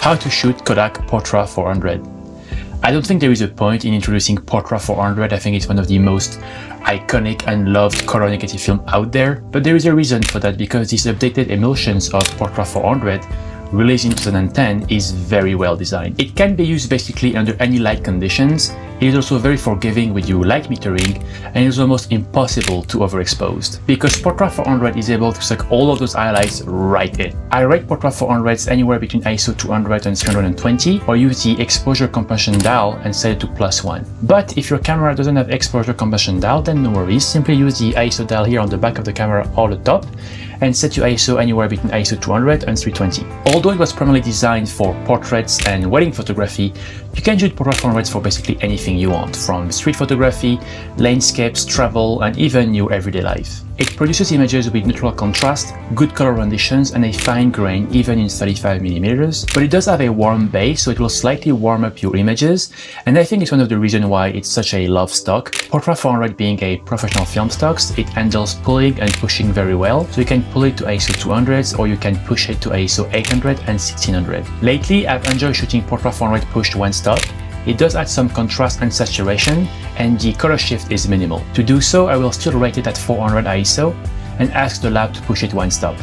How to shoot Kodak Portra 400. I don't think there is a point in introducing Portra 400. I think it's one of the most iconic and loved color negative film out there, but there is a reason for that, because these updated emulsions of Portra 400 released in 2010 is very well designed. It can be used basically under any light conditions. It is also very forgiving with your light metering, and it is almost impossible to overexpose, because Portra 400 is able to suck all of those highlights right in. I rate Portra 400s anywhere between ISO 200 and 320, or use the exposure compression dial and set it to +1. But if your camera doesn't have exposure compression dial, then no worries, simply use the ISO dial here on the back of the camera or the top, and set your ISO anywhere between ISO 200 and 320. Although it was primarily designed for portraits and wedding photography, you can shoot Portra 400s for basically anything you want, from street photography, landscapes, travel, and even your everyday life. It produces images with neutral contrast, good color renditions, and a fine grain even in 35mm, but it does have a warm base, so it will slightly warm up your images, and I think it's one of the reasons why it's such a love stock. Portra 400 being a professional film stocks, it handles pulling and pushing very well, so you can pull it to ISO 200s or you can push it to ISO 800 and 1600. Lately, I've enjoyed shooting Portra 400 pushed one stop. It does add some contrast and saturation, and the color shift is minimal. To do so, I will still rate it at 400 ISO and ask the lab to push it one stop.